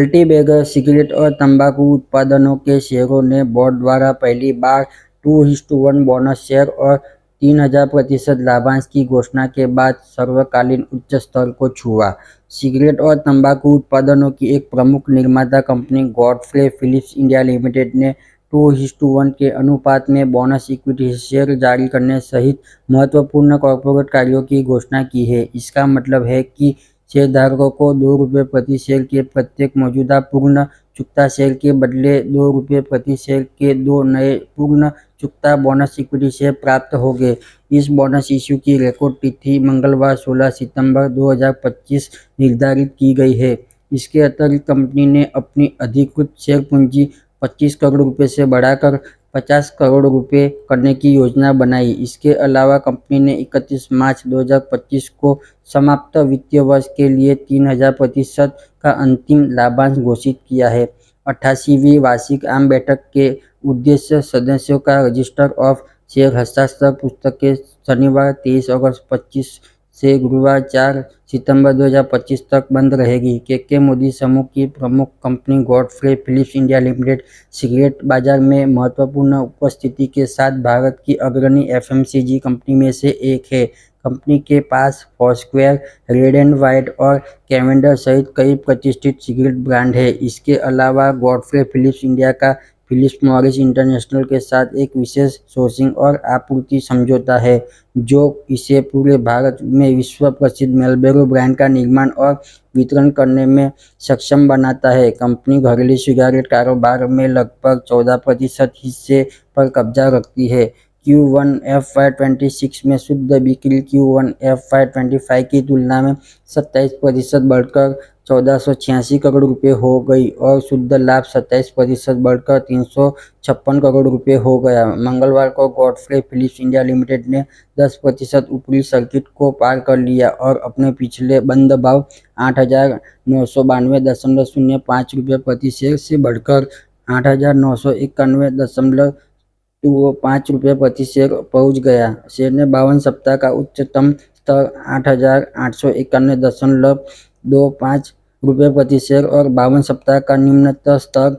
Multibagger cigarette और तंबाकू उत्पादकों के शेयरों ने बोर्ड द्वारा पहली बार 2:1 बोनस शेयर और 3000% लाभांश की घोषणा के बाद सर्वकालीन उच्च स्तर को छुआ। सिगरेट और तंबाकू उत्पादों की एक प्रमुख निर्माता company Godfrey Phillips India limited ने 2:1 के अनुपात में बोनस इक्विटी शेयर जारी करने सहित महत्वपूर्ण कॉर्पोरेट कार्यों की घोषणा की है। इसका मतलब है कि शेयरधारकों को ₹2 प्रति शेयर के प्रत्येक मौजूदा पूर्ण चुकता शेयर के बदले ₹2 प्रति शेयर के 2 नए पूर्ण चुकता बोनस इक्विटी शेयर प्राप्त होंगे। इस बोनस इश्यू की रिकॉर्ड तिथि मंगलवार 16 सितंबर 2025 निर्धारित की गई है। इसके अतिरिक्त कंपनी ने अपनी अधिकृत शेयर पूंजी ₹25 करोड़ से बढ़ाकर ₹50 करोड़ करने की योजना बनाई। इसके अलावा कंपनी ने 31 मार्च 2025 को समाप्त वित्तीय वर्ष के लिए 3000% का अंतिम लाभांश घोषित किया है। 88वीं वार्षिक आम बैठक के उद्देश्य सदस्यों का रजिस्टर ऑफ शेयर हस्ताक्षर पुस्तक के शनिवार 23 अगस्त 25 से गुरुवार 4 सितंबर 2025 तक बंद रहेगी। के मोदी समूह की प्रमुख company Godfrey Phillips India limited cigarette बाजार में महत्वपूर्ण उपस्थिति के साथ भारत की अग्रणी एफएमसीजी कंपनी में से एक है। कंपनी के पास फोरस्क्वायर, रेड एंड व्हाइट और कैवेंडर सहित कई प्रतिष्ठित सिगरेट ब्रांड हैं। इसके अलावा गॉडफ्रे फिलिप्स इंडिया का फिलिप्स मॉरिस इंटरनेशनल के साथ एक विशेष सोर्सिंग और आपूर्ति समझौता है, जो इसे पूरे भारत में विश्व प्रसिद्ध मार्लबोरो ब्रांड का निर्माण और वितरण करने में सक्षम बनाता है। कंपनी घरेलू सिगरेट कारोबार में लगभग 14% हिस्से पर कब्जा रखती है। Q1 FY26 में शुद्ध बिक्री Q1 FY25 की तुलना में 27% बढ़कर ₹1486 करोड़ हो गई और शुद्ध लाभ 27% बढ़कर ₹356 करोड़ हो गया। मंगलवार को गॉडफ्रे फिलिप्स इंडिया लिमिटेड ने 10% ऊपरी सर्किट को पार कर लिया और अपने पिछले बंद भाव ₹8,992.05 प्रति शेयर से बढ़कर ₹8,991.25 प्रति शेयर पहुंच गया। शेयर ने 52 सप्ताह का उच्चतम स्तर ₹8,851.25 प्रति शेयर और 52 सप्ताह का निम्नतम स्तर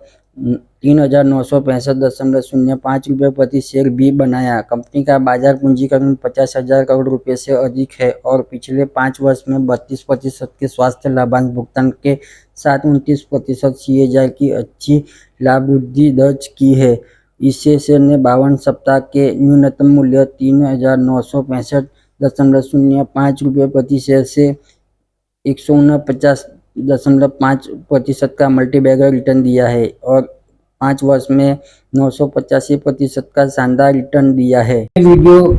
₹3,965.05 प्रति शेयर भी बनाया। कंपनी का बाजार पूंजीकरण 50,000 करोड़ से अधिक है और पिछले 5 वर्ष में 32% के स्वास्थ्य लाभांश भुगतान के साथ 29% CAGR की अच्छी लाभ वृद्धि दर्ज की है। इससे शेयर ने 52 सप्ताह के न्यूनतम मूल्य ₹3,965.05 प्रति शेयर से 149.5% का मल्टीबैगर रिटर्न दिया है और 5 वर्ष में 985% का शानदार रिटर्न दिया है। ये वीडियो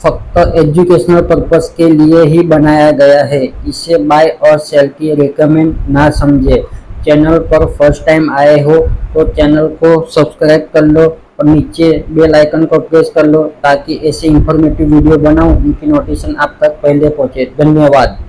फक्त एजुकेशनल पर्पस के लिए ही बनाया गया है। इसे बाय और सेल की रिकमेंड ना समझे। चैनल पर फर्स्ट टाइम आए हो तो चैनल को सब्सक्राइब कर लो और नीचे बेल आइकन को प्रेस कर लो ताकि ऐसे इंफॉर्मेटिव वीडियो बनाऊं उनकी नोटिफिकेशन आप तक पहले पहुंचे। धन्यवाद।